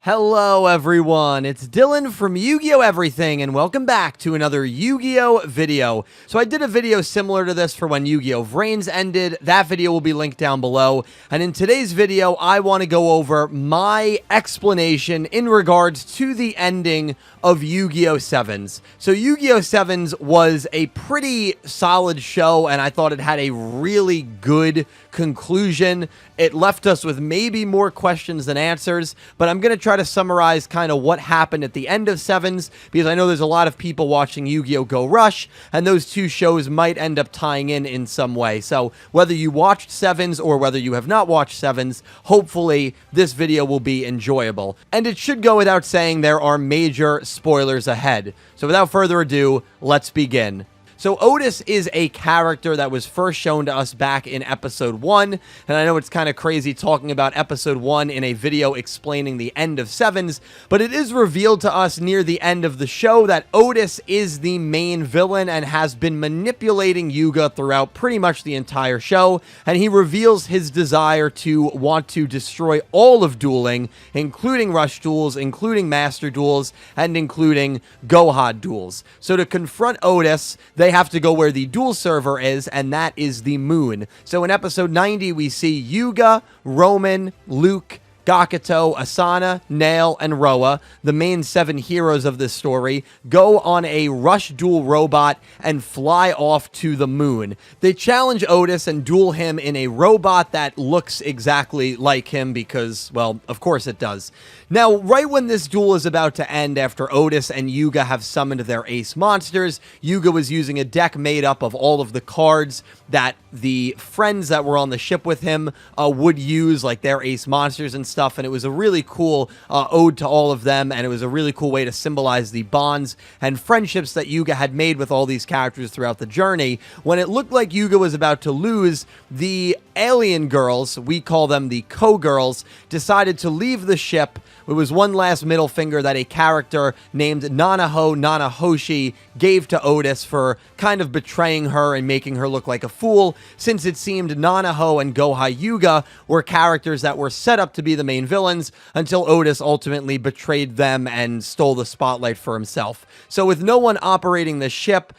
Hello everyone, it's Dylan from Yu-Gi-Oh! Everything, and welcome back to another Yu-Gi-Oh! Video. So I did a video similar to this for when Yu-Gi-Oh! Vrains ended. That video will be linked down below. And in today's video, I want to go over my explanation in regards to the ending of Yu-Gi-Oh! 7s. So Yu-Gi-Oh! 7s was a pretty solid show, and I thought it had a really good conclusion. It left us with maybe more questions than answers, but I'm going to try to summarize kind of what happened at the end of 7s, because I know there's a lot of people watching Yu-Gi-Oh! Go Rush, and those two shows might end up tying in some way. So whether you watched 7s or whether you have not watched 7s, hopefully this video will be enjoyable. And it should go without saying there are major spoilers ahead. So without further ado, let's begin. So Otis is a character that was first shown to us back in episode 1, and I know it's kind of crazy talking about episode 1 in a video explaining the end of 7s, but it is revealed to us near the end of the show that Otis is the main villain and has been manipulating Yugioh throughout pretty much the entire show, and he reveals his desire to want to destroy all of dueling, including Rush duels, including Master duels, and including Gohad duels. So to confront Otis, they have to go where the duel server is, and that is the moon. So in episode 90, we see Yugioh, Roman, Luke, Gakuto, Asana, Nail, and Roa, the main 7 heroes of this story, go on a rush duel robot and fly off to the moon. They challenge Otis and duel him in a robot that looks exactly like him because, well, of course it does. Now, right when this duel is about to end after Otis and Yugioh have summoned their ace monsters, Yugioh was using a deck made up of all of the cards that the friends that were on the ship with him would use, like their ace monsters and stuff, and it was a really cool ode to all of them, and it was a really cool way to symbolize the bonds and friendships that Yugioh had made with all these characters throughout the journey. When it looked like Yugioh was about to lose, the alien girls, we call them the Co-Girls, decided to leave the ship. It was one last middle finger that a character named Nanahoshi gave to Otis for kind of betraying her and making her look like a fool, since it seemed Nanaho and Gohai Yugioh were characters that were set up to be the main villains until Otis ultimately betrayed them and stole the spotlight for himself. So with no one operating the ship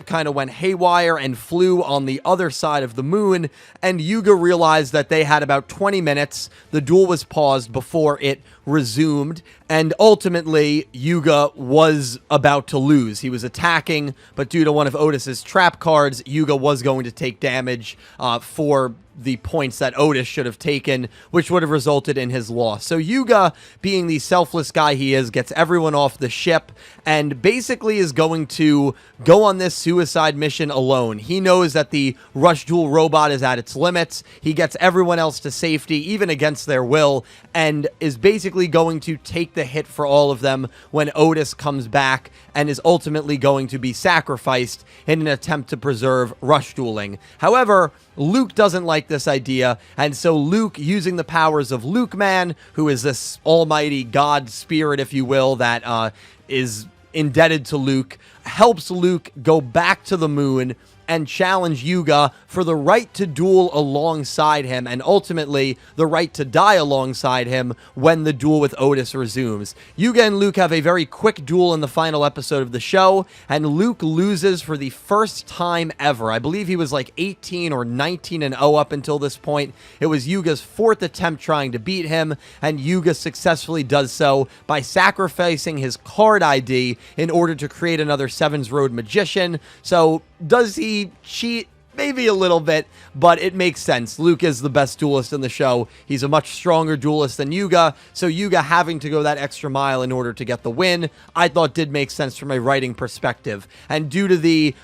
kind of went haywire and flew on the other side of the moon, and Yugioh realized that they had about 20 minutes. The duel was paused before it resumed, and ultimately Yugioh was about to lose. He was attacking, but due to one of Otis's trap cards, Yugioh was going to take damage for the points that Otis should have taken, which would have resulted in his loss. So Yugioh, being the selfless guy he is, gets everyone off the ship and basically is going to go on this suicide mission alone. He knows that the Rush Duel robot is at its limits. He gets everyone else to safety, even against their will, and is basically going to take the hit for all of them when Otis comes back and is ultimately going to be sacrificed in an attempt to preserve Rush Dueling. However, Luke doesn't like this idea, and so Luke, using the powers of Luke Man, who is this almighty god spirit, if you will, that is indebted to Luke, helps Luke go back to the moon and challenge Yugioh for the right to duel alongside him, and ultimately the right to die alongside him when the duel with Otis resumes. Yugioh and Luke have a very quick duel in the final episode of the show, and Luke loses for the first time ever. I believe he was like 18 or 19-0 up until this point. It was Yugioh's 4th attempt trying to beat him, and Yugioh successfully does so by sacrificing his card ID in order to create another 7's Road Magician. So does he cheat? Maybe a little bit, but it makes sense. Luke is the best duelist in the show. He's a much stronger duelist than Yugioh, so Yugioh having to go that extra mile in order to get the win, I thought did make sense from a writing perspective. And due to the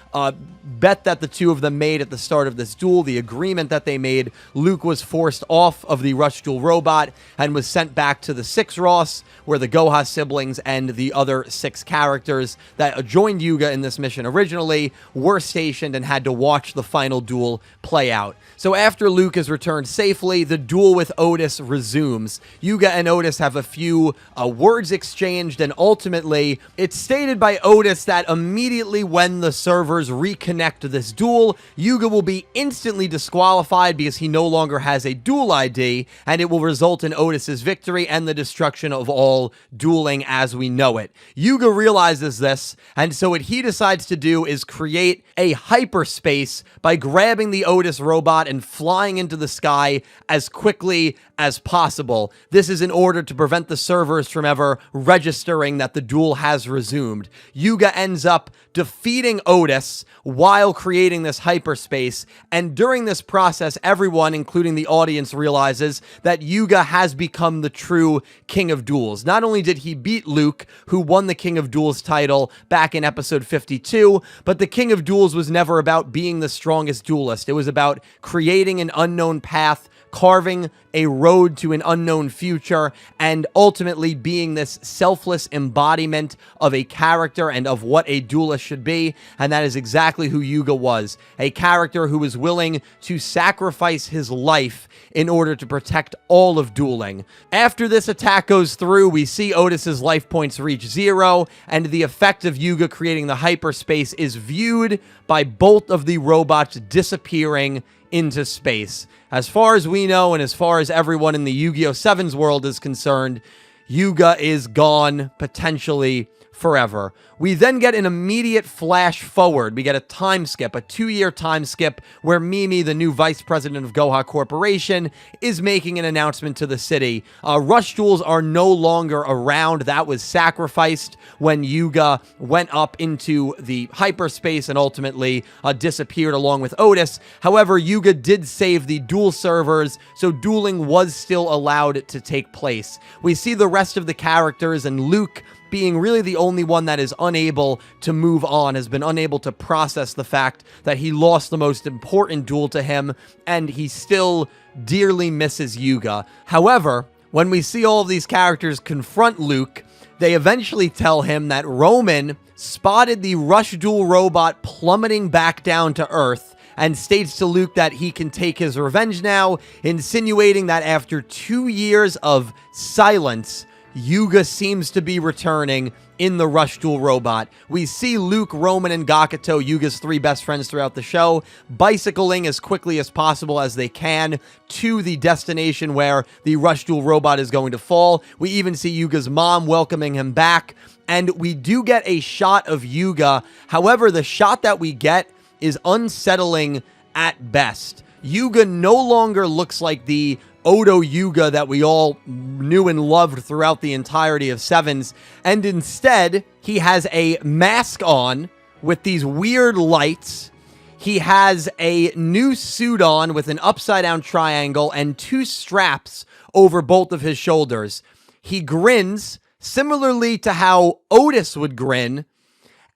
bet that the two of them made at the start of this duel, the agreement that they made, Luke was forced off of the Rush Duel robot and was sent back to the 6 Ross, where the Goha siblings and the other 6 characters that joined Yugioh in this mission originally were stationed and had to watch the fight final duel play out. So after Luke is returned safely, the duel with Otis resumes. Yugioh and Otis have a few words exchanged, and ultimately, it's stated by Otis that immediately when the servers reconnect to this duel, Yugioh will be instantly disqualified because he no longer has a duel ID, and it will result in Otis's victory and the destruction of all dueling as we know it. Yugioh realizes this, and so what he decides to do is create a hyperspace by grabbing the Otis robot and flying into the sky as quickly as possible. This is in order to prevent the servers from ever registering that the duel has resumed. Yugioh ends up defeating Otis while creating this hyperspace, and during this process, everyone, including the audience, realizes that Yugioh has become the true King of Duels. Not only did he beat Luke, who won the King of Duels title back in episode 52, but the King of Duels was never about being the strongest duelist. It was about creating an unknown path, carving a road to an unknown future, and ultimately being this selfless embodiment of a character and of what a duelist should be, and that is exactly who Yugioh was. A character who was willing to sacrifice his life in order to protect all of dueling. After this attack goes through, we see Otis's life points reach 0, and the effect of Yugioh creating the hyperspace is viewed by both of the robots disappearing into space. As far as we know, and as far as everyone in the Yu-Gi-Oh! 7's world is concerned, Yugioh is gone, potentially forever. We then get an immediate flash forward. We get a time skip, a 2-year time skip, where Mimi, the new vice president of Goha Corporation, is making an announcement to the city. Rush Duels are no longer around. That was sacrificed when Yugioh went up into the hyperspace and ultimately disappeared along with Otis. However, Yugioh did save the duel servers, so dueling was still allowed to take place. We see the rest of the characters, and Luke, being really the only one that is unable to move on, has been unable to process the fact that he lost the most important duel to him, and he still dearly misses Yugioh. However, when we see all of these characters confront Luke, they eventually tell him that Roman spotted the Rush Duel robot plummeting back down to Earth, and states to Luke that he can take his revenge now, insinuating that after 2 years of silence, Yugioh seems to be returning in the Rush Duel robot. We see Luke, Roman, and Gakuto, Yugioh's 3 best friends throughout the show, bicycling as quickly as possible as they can to the destination where the Rush Duel robot is going to fall. We even see Yugioh's mom welcoming him back, and we do get a shot of Yugioh. However, the shot that we get is unsettling at best. Yugioh no longer looks like the Odo Yugioh that we all knew and loved throughout the entirety of 7's, and instead, he has a mask on with these weird lights. He has a new suit on with an upside-down triangle and 2 straps over both of his shoulders. He grins, similarly to how Otis would grin,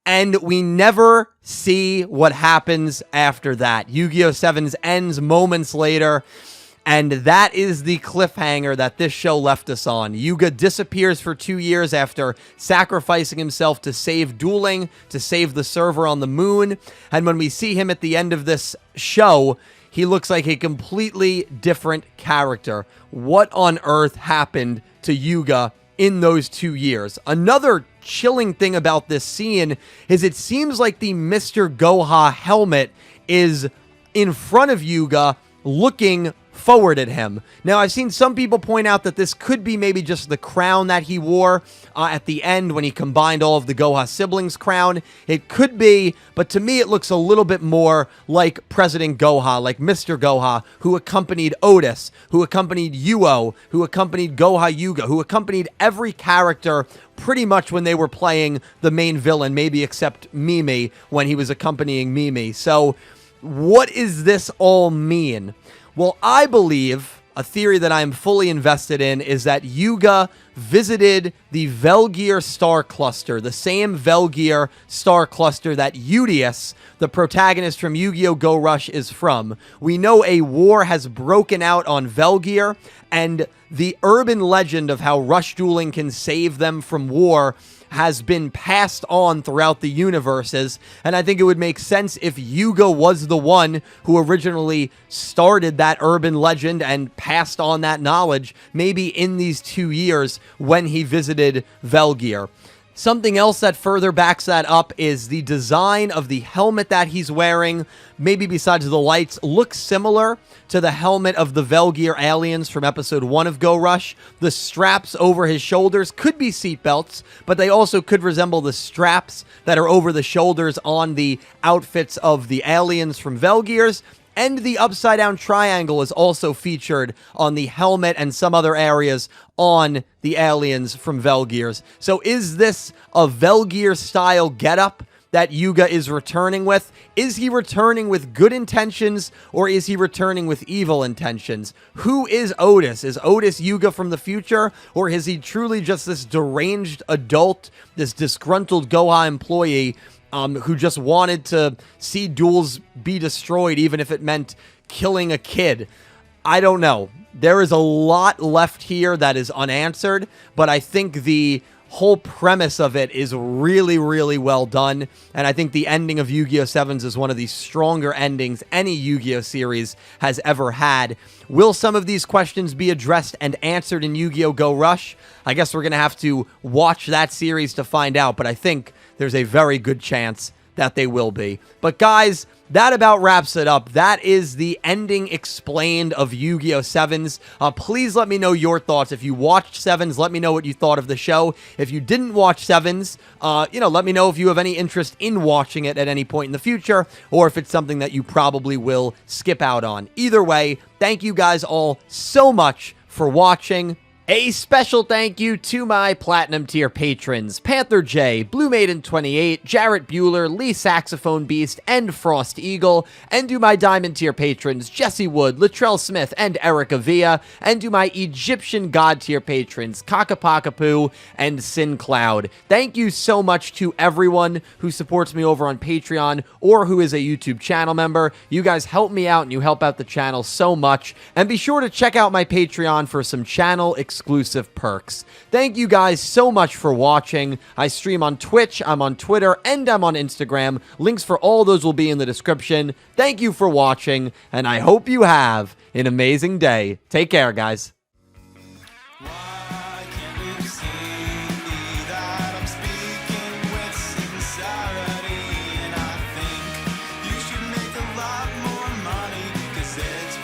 and we never see what happens after that. Yu-Gi-Oh! 7's ends moments later, and that is the cliffhanger that this show left us on. Yugioh disappears for 2 years after sacrificing himself to save dueling, to save the server on the moon. And when we see him at the end of this show, he looks like a completely different character. What on earth happened to Yugioh in those 2 years? Another chilling thing about this scene is it seems like the Mr. Goha helmet is in front of Yugioh, looking forward at him. Now, I've seen some people point out that this could be maybe just the crown that he wore at the end when he combined all of the Goha siblings' crown. It could be, but to me it looks a little bit more like President Goha, like Mr. Goha, who accompanied Otis, who accompanied Yugioh, who accompanied Goha Yugioh, who accompanied every character pretty much when they were playing the main villain, maybe except Mimi when he was accompanying Mimi. So, what does this all mean? Well, I believe, a theory that I am fully invested in, is that Yugioh visited the Velgear star cluster, the same Velgear star cluster that Yugioh, the protagonist from Yu-Gi-Oh! Go Rush, is from. We know a war has broken out on Velgear, and the urban legend of how rush dueling can save them from war has been passed on throughout the universes, and I think it would make sense if Yugioh was the one who originally started that urban legend and passed on that knowledge, maybe in these 2 years when he visited Velgear. Something else that further backs that up is the design of the helmet that he's wearing, maybe besides the lights, looks similar to the helmet of the Velgear aliens from episode 1 of Go Rush. The straps over his shoulders could be seatbelts, but they also could resemble the straps that are over the shoulders on the outfits of the aliens from Velgear's. And the upside-down triangle is also featured on the helmet and some other areas on the aliens from Velgear's. So is this a Velgear-style getup that Yugioh is returning with? Is he returning with good intentions, or is he returning with evil intentions? Who is Otis? Is Otis Yugioh from the future, or is he truly just this deranged adult, this disgruntled Goha employee who just wanted to see duels be destroyed, even if it meant killing a kid? I don't know. There is a lot left here that is unanswered, but I think the whole premise of it is really, really well done, and I think the ending of Yu-Gi-Oh! 7s is one of the stronger endings any Yu-Gi-Oh! Series has ever had. Will some of these questions be addressed and answered in Yu-Gi-Oh! Go Rush? I guess we're going to have to watch that series to find out, but I think there's a very good chance that they will be. But guys, that about wraps it up. That is the ending explained of Yu-Gi-Oh! 7s. Please let me know your thoughts. If you watched 7s, let me know what you thought of the show. If you didn't watch 7s, let me know if you have any interest in watching it at any point in the future, or if it's something that you probably will skip out on. Either way, thank you guys all so much for watching. A special thank you to my Platinum tier patrons, Panther J, Blue Maiden 28, Jarrett Buller, Lee Saxophone Beast, and Frost Eagle, and to my Diamond tier patrons, Jesse Wood, Latrell Smith, and Erick Avila, and to my Egyptian God tier patrons, Ccapacappuuu and Syn Cloud. Thank you so much to everyone who supports me over on Patreon or who is a YouTube channel member. You guys help me out and you help out the channel so much, and be sure to check out my Patreon for some channel exclusive perks. Thank you guys so much for watching. I stream on Twitch, I'm on Twitter, and I'm on Instagram. Links for all those will be in the description. Thank you for watching, and I hope you have an amazing day. Take care, guys.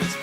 It's